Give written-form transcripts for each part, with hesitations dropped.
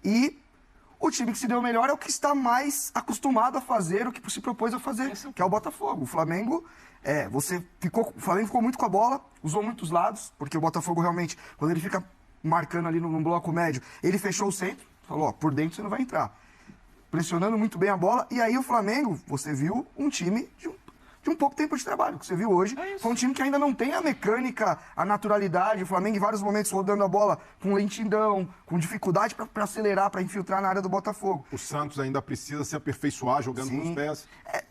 E o time que se deu melhor é o que está mais acostumado a fazer o que se propôs a fazer, que é o Botafogo. O Flamengo, o Flamengo ficou muito com a bola, usou muitos lados, porque o Botafogo realmente, quando ele fica marcando ali no bloco médio, ele fechou o centro, falou, ó, por dentro você não vai entrar. Pressionando muito bem a bola, e aí o Flamengo, você viu um time de um pouco tempo de trabalho, que você viu hoje, foi um time que ainda não tem a mecânica, a naturalidade, o Flamengo em vários momentos rodando a bola com lentidão, com dificuldade para acelerar, para infiltrar na área do Botafogo. O Santos ainda precisa se aperfeiçoar jogando com os pés.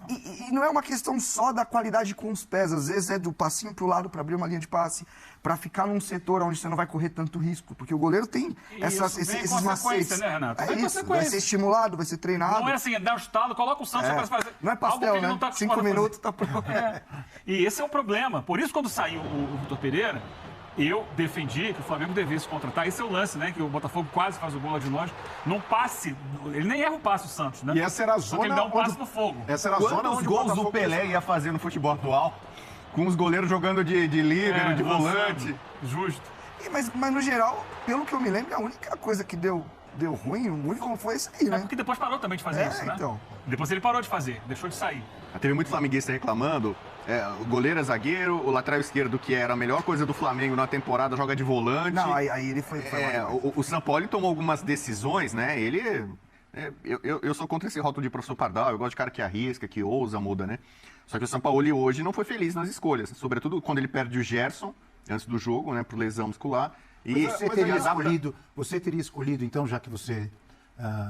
E não é uma questão só da qualidade com os pés, às vezes é do passinho para o lado para abrir uma linha de passe, para ficar num setor onde você não vai correr tanto risco, porque o goleiro tem esses macetes. Né, Renato? É isso, vai ser estimulado, vai ser treinado. Não é assim, dá o estalo, coloca o Santos para fazer. Não é pastel, né? 5 minutos tá pronto. E esse é o problema. Por isso, quando saiu o Vitor Pereira, eu defendi que o Flamengo devesse contratar. Esse é o lance, né? Que o Botafogo quase faz o gol de longe. Num passe, ele nem erra o passe, o Santos, né? E essa era a zona. Só que ele dá um passe no fogo. Essa era a zona onde os gols do Pelé ia fazer no futebol atual? Com os goleiros jogando de líbero, de volante. Justo. Mas no geral, pelo que eu me lembro, a única coisa que deu ruim, o único foi isso aí, né? Porque depois parou também de fazer isso, né? Então. Depois ele parou de fazer, deixou de sair. Teve muito flamenguista reclamando. O goleiro é zagueiro, o lateral esquerdo, que era a melhor coisa do Flamengo na temporada, joga de volante. Não, aí ele foi o Sampaoli tomou algumas decisões, né? Eu sou contra esse rótulo de professor Pardal, eu gosto de cara que arrisca, que ousa, muda, né? Só que o Sampaoli hoje não foi feliz nas escolhas, sobretudo quando ele perde o Gerson antes do jogo, né? Por lesão muscular. E você teria escolhido, então, já que você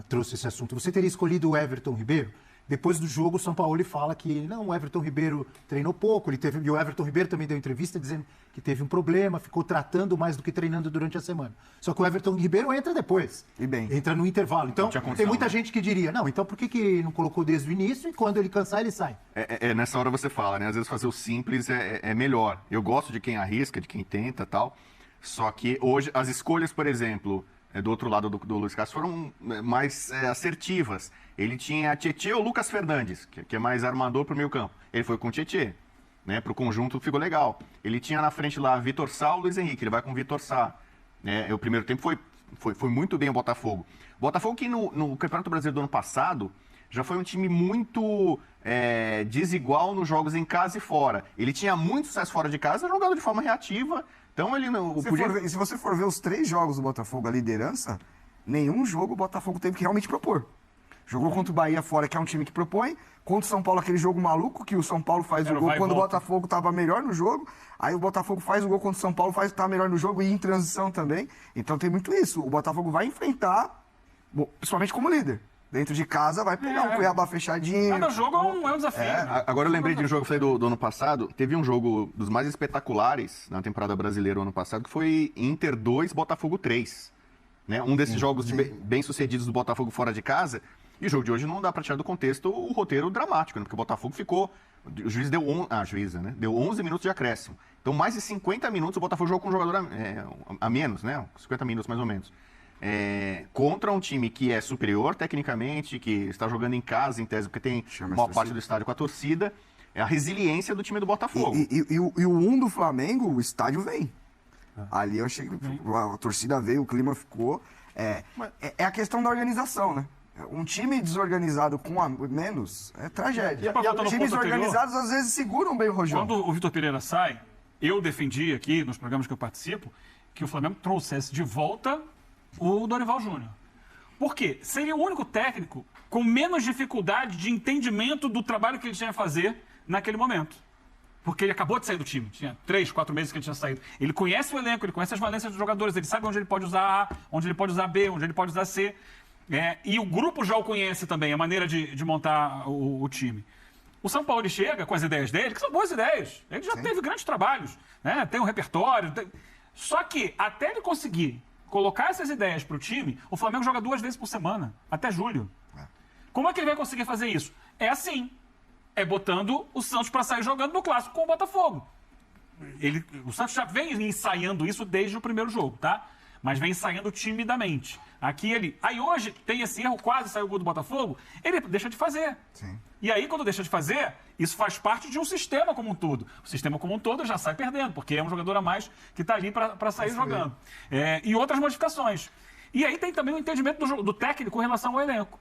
trouxe esse assunto, você teria escolhido o Everton Ribeiro? Depois do jogo, o Sampaoli fala que não, o Everton Ribeiro treinou pouco, e o Everton Ribeiro também deu entrevista dizendo que teve um problema, ficou tratando mais do que treinando durante a semana. Só que o Everton Ribeiro entra depois, e bem, entra no intervalo. Então, tem muita gente que diria, não, então por que não colocou desde o início e quando ele cansar, ele sai? Nessa hora você fala, né? Às vezes fazer o simples é melhor. Eu gosto de quem arrisca, de quem tenta e tal, só que hoje as escolhas, por exemplo, do outro lado do Luiz Castro foram mais assertivas. Ele tinha Tietê ou Lucas Fernandes, que é mais armador para o meio campo. Ele foi com Tietê, né? Para o conjunto ficou legal. Ele tinha na frente lá Vitor Sá ou Luiz Henrique, ele vai com Vitor Sá. O primeiro tempo foi muito bem o Botafogo. Botafogo que no Campeonato Brasileiro do ano passado já foi um time muito desigual nos jogos em casa e fora. Ele tinha muito sucesso fora de casa, jogando de forma reativa. Então ele não podia... Se você for ver os 3 jogos do Botafogo, a liderança, nenhum jogo o Botafogo teve que realmente propor. Jogou contra o Bahia fora, que é um time que propõe. Contra o São Paulo, aquele jogo maluco, que o São Paulo faz o gol quando o Botafogo estava melhor no jogo. Aí o Botafogo faz o gol contra o São Paulo, tá melhor no jogo e em transição também. Então tem muito isso. O Botafogo vai enfrentar, principalmente como líder. Dentro de casa vai pegar um Cuiabá fechadinho. Cada jogo é um desafio. Agora eu lembrei de um jogo que eu falei do ano passado. Teve um jogo dos mais espetaculares na temporada brasileira do ano passado, que foi Inter 2, Botafogo 3. Né? Um desses jogos bem-sucedidos do Botafogo fora de casa. E o jogo de hoje não dá para tirar do contexto o roteiro dramático, né? Porque o Botafogo ficou... O juiz deu 11 minutos de acréscimo. Então, mais de 50 minutos o Botafogo jogou com um jogador a menos, né? 50 minutos mais ou menos. Contra um time que é superior tecnicamente, que está jogando em casa, em tese, porque tem uma parte do estádio com a torcida. É a resiliência do time do Botafogo. E o do Flamengo, o estádio vem. Ali eu achei que a torcida veio, o clima ficou. É a questão da organização, né? Um time desorganizado com menos é tragédia. E times organizados às vezes seguram bem o rojão. Quando o Vitor Pereira sai, eu defendi aqui, nos programas que eu participo, que o Flamengo trouxesse de volta o Dorival Júnior. Por quê? Seria o único técnico com menos dificuldade de entendimento do trabalho que ele tinha a fazer naquele momento. Porque ele acabou de sair do time. Tinha 3, 4 meses que ele tinha saído. Ele conhece o elenco, ele conhece as valências dos jogadores, ele sabe onde ele pode usar A, onde ele pode usar B, onde ele pode usar C. E o grupo já o conhece também, a maneira de montar o time. O São Paulo chega com as ideias dele, que são boas ideias. Ele já teve grandes trabalhos, né? Tem um repertório. Só que até ele conseguir colocar essas ideias para o time, o Flamengo joga 2 vezes por semana, até julho. Como é que ele vai conseguir fazer isso? É assim. É botando o Santos para sair jogando no clássico com o Botafogo. O Santos já vem ensaiando isso desde o primeiro jogo, tá? Mas vem ensaiando timidamente. Aí hoje tem esse erro, quase saiu o gol do Botafogo, ele deixa de fazer. Sim. E aí, quando deixa de fazer, isso faz parte de um sistema como um todo. O sistema como um todo já sai perdendo, porque é um jogador a mais que está ali para sair jogando. E outras modificações. E aí tem também o entendimento do técnico com relação ao elenco.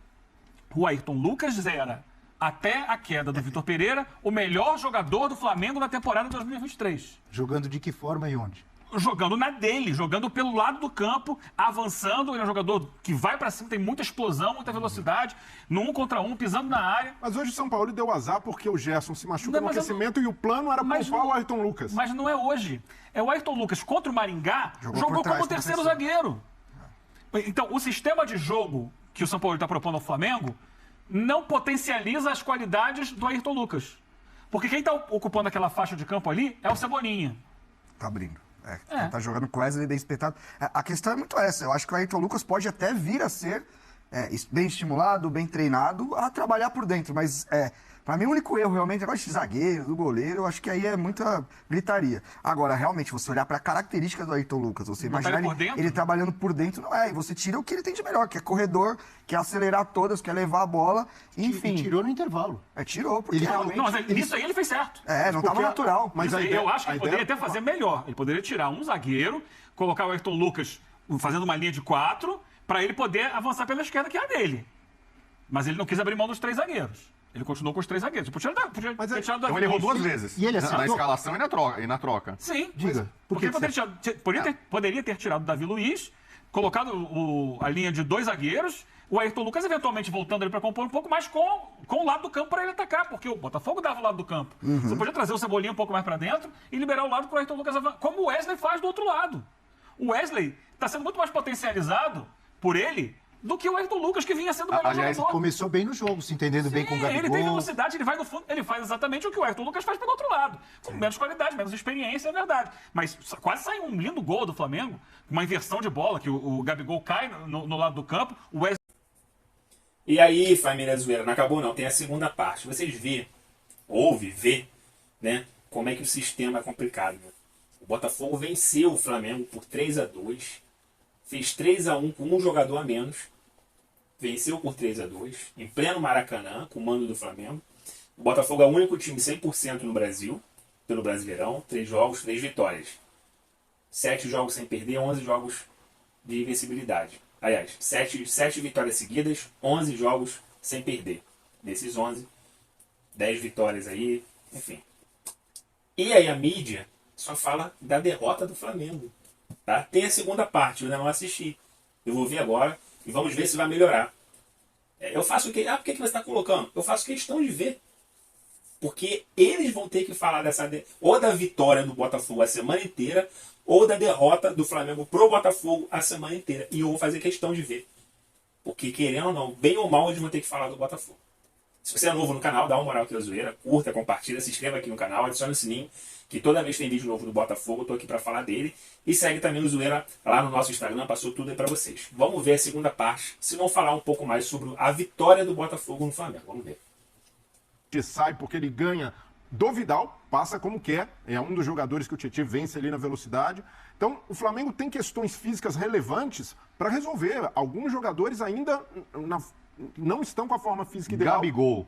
O Ayrton Lucas era, até a queda do Vitor Pereira, o melhor jogador do Flamengo na temporada 2023. Jogando de que forma e onde? Jogando na dele, jogando pelo lado do campo, avançando. Ele é um jogador que vai pra cima, tem muita explosão, muita velocidade, no 1 contra 1, pisando na área. Mas hoje o São Paulo deu azar porque o Gerson se machuca Não, no mas eu aquecimento e o plano era Mas poupar não- o Ayrton Lucas. Mas não é hoje. É o Ayrton Lucas contra o Maringá, Jogou jogou por trás, como como terceiro terceiro. zagueiro. Então, o sistema de jogo que o São Paulo está propondo ao Flamengo não potencializa as qualidades do Ayrton Lucas. Porque quem está ocupando aquela faixa de campo ali é o Cebolinha. Tá abrindo. Tá jogando com o Wesley bem espetado. A questão é muito essa. Eu acho que o Ayrton Lucas pode até vir a ser bem estimulado, bem treinado, a trabalhar por dentro. Mas, pra mim, o único erro realmente é negócio de zagueiro, do goleiro. Eu acho que aí é muita gritaria. Agora, realmente, você olhar pra características do Ayrton Lucas, você Botar imaginar ele por dentro? ele trabalhando por dentro, não é. E você tira o que ele tem de melhor, que é corredor, que é acelerar todas, que é levar a bola. Enfim. E tirou no intervalo. Tirou, porque Ele- realmente... Não, mas nisso aí ele fez certo. não tava Porque- natural. Mas Isso a aí, ideia- eu acho que a ele poderia ideia- até fazer melhor. Ele poderia tirar um zagueiro, colocar o Ayrton Lucas fazendo uma linha de 4, para ele poder avançar pela esquerda, que é a dele. Mas ele não quis abrir mão dos 3 zagueiros. Ele continuou com os 3 zagueiros. Podia Mas ter é- tirado Então ele errou Davi. 2 vezes. E ele na acertou? escalação e na troca. Sim. Diga, por Porque que ele que poderia ter tirado o Davi Luiz, colocado a linha de 2 zagueiros, o Ayrton Lucas eventualmente voltando ele para compor um pouco mais com o lado do campo para ele atacar, porque o Botafogo dava o lado do campo. Você podia trazer o Cebolinha um pouco mais para dentro e liberar o lado para o Ayrton Lucas avançar, como o Wesley faz do outro lado. O Wesley está sendo muito mais potencializado por ele do que o Ayrton Lucas, que vinha sendo o melhor Aliás, jogador. Começou bem no jogo, se entendendo bem com o Sim, ele tem Gabigol. velocidade, ele vai no fundo, ele faz exatamente o que o Ayrton Lucas faz pelo outro lado. Com menos qualidade, menos experiência, é verdade. Mas quase saiu um lindo gol do Flamengo, uma inversão de bola, que o Gabigol cai no lado do campo, o Wesley. E aí, família zoeira, não acabou não, tem a segunda parte. Vocês vê, né, como é que o sistema é complicado. Né? O Botafogo venceu o Flamengo por 3-2, fez 3-1 com um jogador a menos, venceu por 3-2, em pleno Maracanã, com o mando do Flamengo. O Botafogo é o único time 100% no Brasil, pelo Brasileirão, 3 jogos, 3 vitórias. 7 jogos sem perder, 11 jogos de invencibilidade. Aliás, 7 vitórias seguidas, 11 jogos sem perder. Desses 11, 10 vitórias aí, enfim. E aí a mídia só fala da derrota do Flamengo. Tá? Tem a segunda parte, eu ainda não assisti. Eu vou ver agora e vamos ver se vai melhorar. Eu faço o que? Por que você está colocando? Eu faço questão de ver. Porque eles vão ter que falar ou da vitória do Botafogo a semana inteira, ou da derrota do Flamengo pro Botafogo a semana inteira. E eu vou fazer questão de ver. Porque, querendo ou não, bem ou mal, eles vão ter que falar do Botafogo. Se você é novo no canal, dá uma moral aqui, zoeira, curta, compartilha, se inscreva aqui no canal, adicione o sininho, que toda vez que tem vídeo novo do Botafogo, eu tô aqui pra falar dele. E segue também o Zoeira lá no nosso Instagram, passou tudo aí pra vocês. Vamos ver a segunda parte, se não falar um pouco mais sobre a vitória do Botafogo no Flamengo. Vamos ver. Sai porque ele ganha do Vidal, passa como quer, é um dos jogadores que o Tietchan vence ali na velocidade. Então, o Flamengo tem questões físicas relevantes para resolver. Alguns jogadores ainda não estão com a forma física ideal. Gabigol.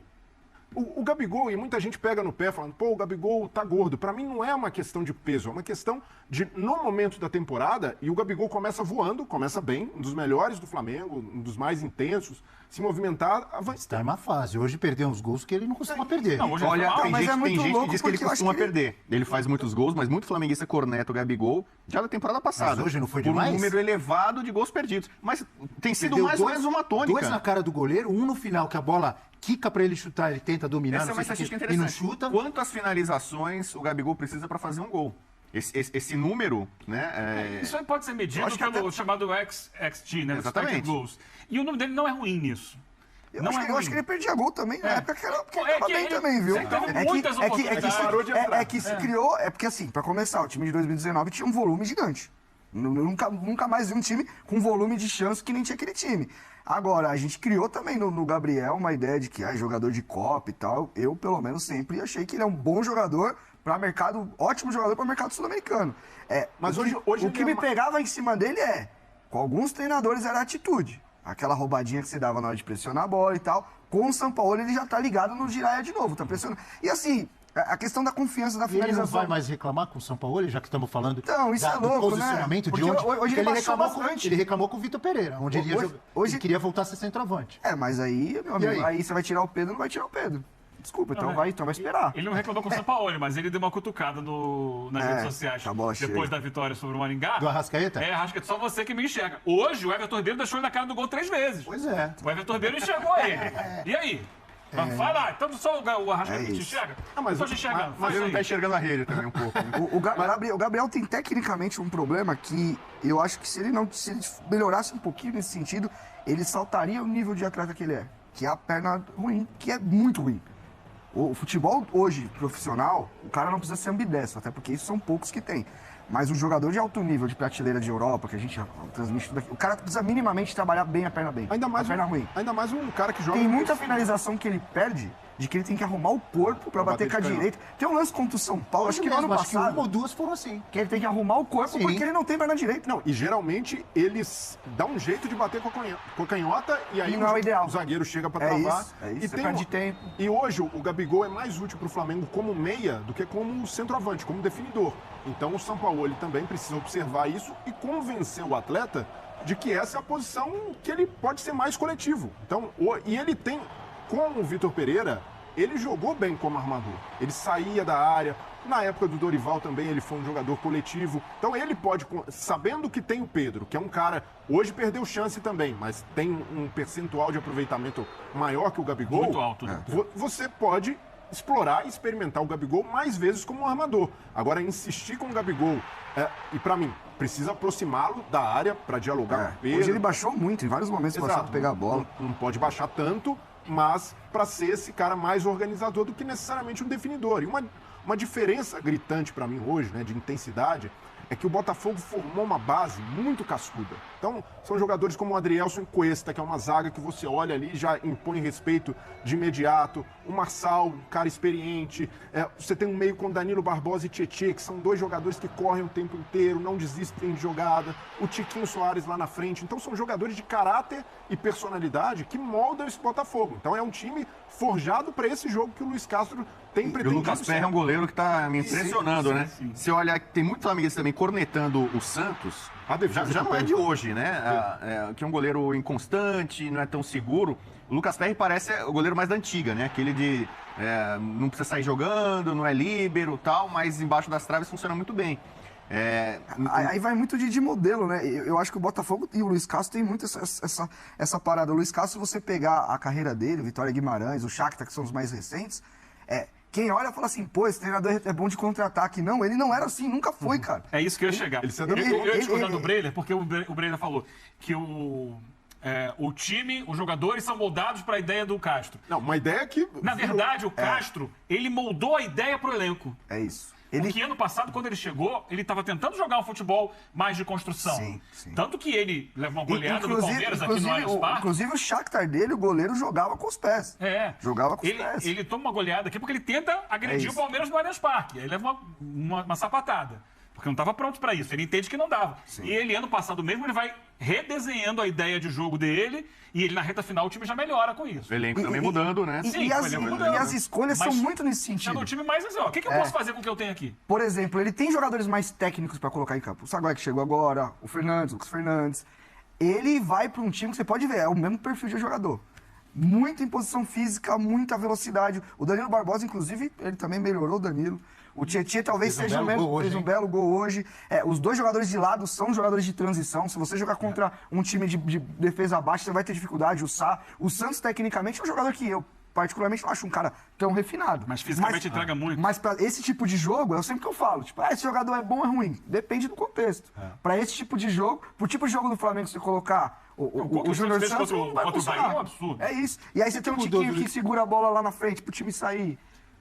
O Gabigol, e muita gente pega no pé falando, pô, o Gabigol tá gordo. Pra mim não é uma questão de peso, é uma questão de, no momento da temporada, e o Gabigol começa voando, começa bem, um dos melhores do Flamengo, um dos mais intensos, se movimentar, Está em uma fase. Hoje perdeu uns gols que ele não costuma perder. Não, hoje Olha, é tem mas gente, é muito tem gente que louco diz que ele porque eu acho costuma que ele- perder. Ele faz muitos gols, mas muito flamenguista corneta o Gabigol já da temporada passada. Mas hoje não foi por demais? um número elevado de gols perdidos. Mas tem sido Perdeu mais ou menos uma tônica. 2 na cara do goleiro, um no final, que a bola quica pra ele chutar, ele tenta dominar, Essa é uma não sei o estatística que, e não interessante. chuta. Quantas finalizações o Gabigol precisa para fazer um gol? Esse número, né? Isso aí pode ser medido acho que pelo chamado XG, né? Exatamente. Expected Goals. E o número dele não é ruim nisso. Eu acho que ele perdia gol também, na época que ele É tava que bem ele- também, viu? ele teve muitas oportunidades. É que se criou, é porque assim, pra começar, o time de 2019 tinha um volume gigante. Eu nunca mais vi um time com volume de chance que nem tinha aquele time. Agora, a gente criou também no Gabriel uma ideia de que é jogador de Copa e tal. Eu, pelo menos, sempre achei que ele é um bom jogador para mercado, ótimo jogador para mercado sul-americano. Mas o hoje que ele é me uma- pegava em cima dele com alguns treinadores era a atitude. Aquela roubadinha que se dava na hora de pressionar a bola e tal. Com o São Paulo ele já tá ligado no giraia de novo, tá pressionando. E assim, A questão da confiança da E ele não finalização. vai mais reclamar com o São Paulo, já que estamos falando Então, isso é do louco, posicionamento né? de Porque onde... hoje porque ele baixou bastante. ele reclamou com o Vitor Pereira, onde ele queria voltar a ser centroavante. Mas aí, meu amigo, aí? aí você vai tirar o Pedro, não vai tirar o Pedro. Desculpa, então vai esperar. Ele não reclamou com o São Paulo, mas ele deu uma cutucada nas redes sociais. tá bom, depois chega. da vitória sobre o Maringá. Do Arrascaeta? Arrascaeta, só você que me enxerga. Hoje, o Everton Ribeiro deixou ele na cara do gol 3 vezes. Pois é. O Everton Ribeiro enxergou ele. E aí? Vai lá, então só o Arrascaeta te enxerga? Não, mas Tô te enxergando. Mas faz ele não aí. tá enxergando a rede também um pouco. Né? O Gabriel tem tecnicamente um problema que eu acho que se ele melhorasse um pouquinho nesse sentido, ele saltaria o nível de atleta que ele é. Que é a perna ruim, que é muito ruim. O futebol hoje, profissional, o cara não precisa ser ambidestro, até porque isso são poucos que tem. Mas um jogador de alto nível, de prateleira de Europa, que a gente transmite tudo aqui, o cara precisa minimamente trabalhar bem a perna bem. Ainda mais, a perna ruim. ainda mais um cara que joga... Tem muita finalização que ele perde, de que ele tem que arrumar o corpo pra bater bater com a de canhota. direita. Tem um lance contra o São Paulo, acho que no ano Acho que uma passado, ou duas foram assim. que ele tem que arrumar o corpo Sim. porque ele não tem perna direita. Não, e geralmente eles dão um jeito de bater com a canhota e aí E não é o ideal. o zagueiro chega pra É travar. isso, é isso, E você tem perde tempo. E hoje o Gabigol é mais útil pro Flamengo como meia do que como centroavante, como definidor. Então o São Paulo ele também precisa observar isso e convencer o atleta de que essa é a posição que ele pode ser mais coletivo. Então, e ele tem, com o Vitor Pereira, ele jogou bem como armador. Ele saía da área. Na época do Dorival também ele foi um jogador coletivo. Então ele pode, sabendo que tem o Pedro, que é um cara, hoje perdeu chance também, mas tem um percentual de aproveitamento maior que o Gabigol. Muito alto, né? Você pode explorar e experimentar o Gabigol mais vezes como um armador. Agora, insistir com o Gabigol, e pra mim, precisa aproximá-lo da área pra dialogar com o Pedro. Hoje ele baixou muito, em vários momentos Exato. baixou pra pegar a bola. Não pode baixar tanto, mas para ser esse cara mais organizador do que necessariamente um definidor. E uma diferença gritante para mim hoje, né, de intensidade, é que o Botafogo formou uma base muito cascuda. Então, são jogadores como o Adrielson Cuesta, que é uma zaga que você olha ali e já impõe respeito de imediato. O Marçal, um cara experiente. Você tem um meio com Danilo Barbosa e Tietê, que são dois jogadores que correm o tempo inteiro, não desistem de jogada. O Tiquinho Soares lá na frente. Então, são jogadores de caráter e personalidade que moldam esse Botafogo. Então, é um time forjado para esse jogo que o Luiz Castro tem E o pretendido. Lucas Perry é um goleiro que tá me impressionando, né? Se olhar, tem muitos amigos também cornetando o Santos. A defesa Já do não é Perry. de hoje, né? Que é um goleiro inconstante, não é tão seguro. O Lucas Perry parece o goleiro mais da antiga, né? Aquele de não precisa sair jogando, não é líbero e tal, mas embaixo das traves funciona muito bem. Aí vai muito de modelo, né? Eu acho que o Botafogo e o Luiz Castro tem muito essa parada. O Luiz Castro, se você pegar a carreira dele, o Vitória Guimarães, o Shakhtar, que são os mais recentes, quem olha fala assim, pô, esse treinador é bom de contra-ataque. Não, ele não era assim, nunca foi, cara. É isso que eu ia chegar. Ele se Eu adaptou. ia discordar do Breiner, porque o Breiner falou que o time, os jogadores são moldados para a ideia do Castro. Não, uma ideia que... Na verdade, o Castro, ele moldou a ideia pro elenco. É isso. Porque ano passado, quando ele chegou, ele estava tentando jogar um futebol mais de construção. Sim, sim. Tanto que ele leva uma goleada do Palmeiras aqui no Allianz Parque. Inclusive o Shakhtar dele, o goleiro jogava com os pés. Jogava com os pés. Ele toma uma goleada aqui porque ele tenta agredir o isso. Palmeiras no Allianz Parque. Aí leva uma sapatada. Porque não estava pronto para isso. Ele entende que não dava. E ele, ano passado mesmo, ele vai redesenhando a ideia de jogo dele e ele, na reta final, o time já melhora com isso. O elenco também mudando, né? Sim, E as, o elenco mudando. e as escolhas Mas são muito nesse Sendo sentido. o time mais assim, ó, o que eu posso fazer com o que eu tenho aqui? Por exemplo, ele tem jogadores mais técnicos pra colocar em campo. O Saguai que chegou agora, o Fernandes, o Lucas Fernandes. Ele vai pra um time que você pode ver, é o mesmo perfil de jogador. Muita imposição física, muita velocidade. O Danilo Barbosa, inclusive, ele também melhorou o Danilo. O Tietchan talvez Fez um seja o belo mesmo, gol hoje, fez um hein? belo gol hoje. Os dois jogadores de lado são jogadores de transição. Se você jogar contra um time de defesa baixa, você vai ter dificuldade. O Santos, tecnicamente, é um jogador que eu, particularmente, não acho um cara tão refinado. Mas fisicamente entrega muito. Mas pra esse tipo de jogo, é sempre que eu falo, tipo, esse jogador é bom ou é ruim? Depende do contexto. Pra esse tipo de jogo, pro tipo de jogo do Flamengo, você colocar o Júnior fez Santos, contra não vai o Bahia funcionar. é um absurdo. É isso. E aí você tem um mudou Tiquinho do- que segura a bola lá na frente pro time sair.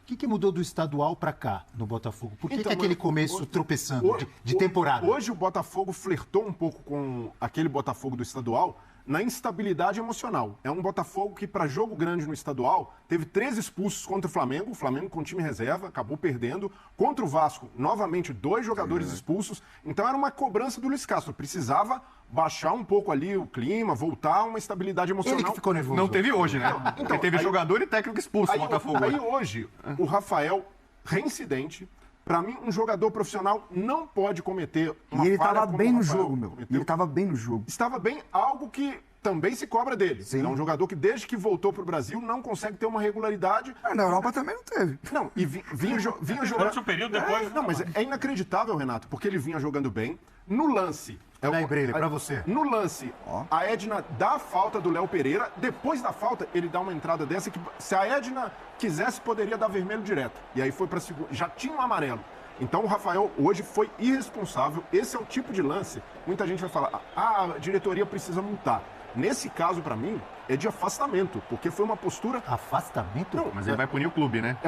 O que mudou do estadual pra cá, no Botafogo? Por que, Então, que aquele mas começo tropeçando de temporada? Hoje o Botafogo flertou um pouco com aquele Botafogo do estadual na instabilidade emocional. É um Botafogo que, para jogo grande no estadual, teve 3 expulsos contra o Flamengo com time reserva, acabou perdendo. Contra o Vasco, novamente, 2 jogadores expulsos. Então era uma cobrança do Luiz Castro. Precisava baixar um pouco ali o clima, voltar a uma estabilidade emocional. Ele que ficou nervoso. Não teve hoje, né? Então, Porque teve aí- jogador e técnico expulso no Botafogo. Aí hoje, o Rafael reincidente. Pra mim, um jogador profissional não pode cometer uma E ele falha tava como bem o no Rafael jogo, meu. cometeu. Ele tava bem no jogo. Estava bem, algo que também se cobra dele. Sim. É um jogador que, desde que voltou pro Brasil, não consegue ter uma regularidade. Na Europa também não teve. Não, e vinha Durante jogando. um período depois. Não, mas é inacreditável, Renato, porque ele vinha jogando bem. No lance. Peraí, Breyle, pra você. No lance, a Edna dá a falta do Léo Pereira. Depois da falta, ele dá uma entrada dessa que, se a Edna quisesse, poderia dar vermelho direto. E aí foi pra segunda. Já tinha um amarelo. Então o Rafael hoje foi irresponsável. Esse é o tipo de lance. Muita gente vai falar, a diretoria precisa multar. Nesse caso, pra mim, é de afastamento, porque foi uma postura. Afastamento? Não, Mas ele vai punir o clube, né?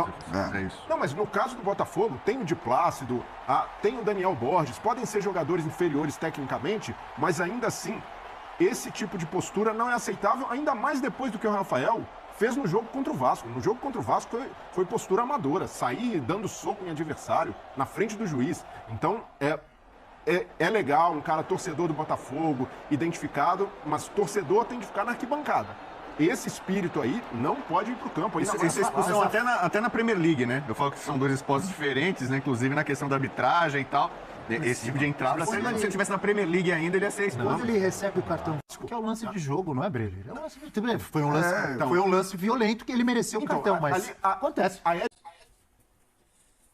É isso. Não, mas no caso do Botafogo, tem o Di Plácido, tem o Daniel Borges, podem ser jogadores inferiores tecnicamente, mas ainda assim, esse tipo de postura não é aceitável, ainda mais depois do que o Rafael fez no jogo contra o Vasco. No jogo contra o Vasco foi postura amadora, sair dando soco em adversário, na frente do juiz. Então, é legal, um cara torcedor do Botafogo, identificado, mas torcedor tem de ficar na arquibancada. Esse espírito aí não pode ir pro campo. Isso é expulsão até na Premier League, né? Eu falo que são dois esportes diferentes, né? Inclusive na questão da arbitragem e tal. Esse tipo de entrada, se ele estivesse na Premier League ainda, ele ia ser expulso. Quando ele recebe o cartão, que é o lance de jogo, não é, Breyle? É um lance de... foi um lance violento que ele mereceu o cartão, mas acontece.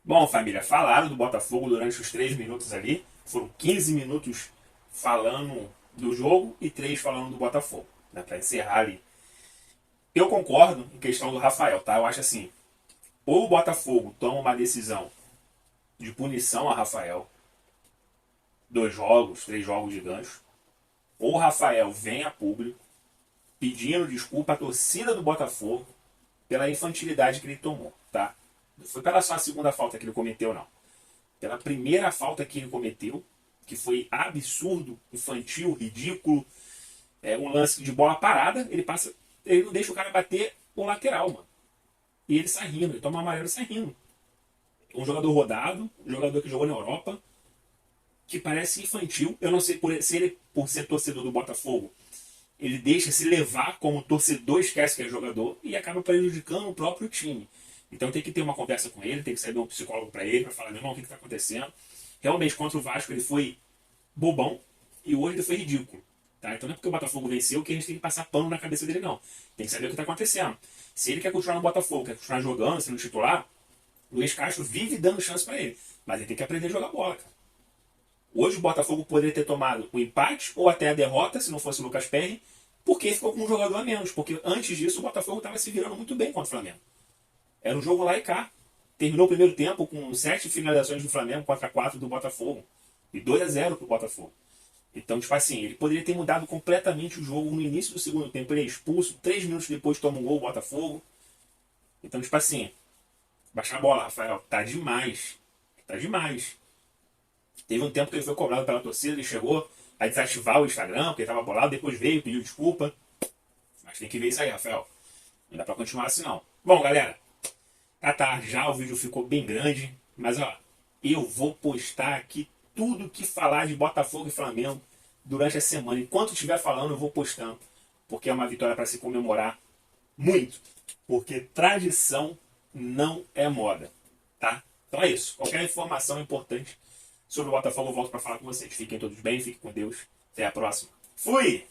Bom, família, falaram do Botafogo durante os 3 minutos ali. Foram 15 minutos falando do jogo e 3 falando do Botafogo, né, para encerrar ali. Eu concordo em questão do Rafael, tá? Eu acho assim, ou o Botafogo toma uma decisão de punição a Rafael, 2 jogos, 3 jogos de gancho, ou o Rafael vem a público pedindo desculpa à torcida do Botafogo pela infantilidade que ele tomou, tá? Não foi pela só a segunda falta que ele cometeu, não. Pela primeira falta que ele cometeu, que foi absurdo, infantil, ridículo, um lance de bola parada, ele não deixa o cara bater o lateral, mano. E ele sai rindo, ele toma amarelo e sai rindo. Um jogador rodado, um jogador que jogou na Europa, que parece infantil. Eu não sei se ele, por ser torcedor do Botafogo, ele deixa se levar como torcedor, esquece que é jogador e acaba prejudicando o próprio time. Então tem que ter uma conversa com ele, tem que sair um psicólogo para ele, para falar, meu irmão, o que está acontecendo? Realmente, contra o Vasco ele foi bobão e hoje ele foi ridículo. Tá? Então não é porque o Botafogo venceu que a gente tem que passar pano na cabeça dele, não. Tem que saber o que está acontecendo. Se ele quer continuar no Botafogo, quer continuar jogando, sendo titular, o Luiz Castro vive dando chance para ele. Mas ele tem que aprender a jogar bola, cara. Hoje o Botafogo poderia ter tomado o empate ou até a derrota, se não fosse o Lucas Perry, porque ficou com um jogador a menos. Porque antes disso o Botafogo estava se virando muito bem contra o Flamengo. Era um jogo lá e cá. Terminou o primeiro tempo com 7 finalizações do Flamengo contra 4 do Botafogo. E 2-0 pro Botafogo. Então, tipo assim, ele poderia ter mudado completamente o jogo no início do segundo tempo. Ele é expulso, 3 minutos depois toma um gol o Botafogo. Então, tipo assim, baixa a bola, Rafael. Tá demais. Tá demais. Teve um tempo que ele foi cobrado pela torcida, ele chegou a desativar o Instagram, porque ele tava bolado, depois veio, pediu desculpa. Mas tem que ver isso aí, Rafael. Não dá pra continuar assim, não. Bom, galera, tá, já o vídeo ficou bem grande, mas ó, eu vou postar aqui tudo que falar de Botafogo e Flamengo durante a semana. Enquanto estiver falando, eu vou postando, porque é uma vitória para se comemorar muito, porque tradição não é moda, tá? Então é isso. Qualquer informação importante sobre o Botafogo eu volto para falar com vocês. Fiquem todos bem, fiquem com Deus. Até a próxima. Fui!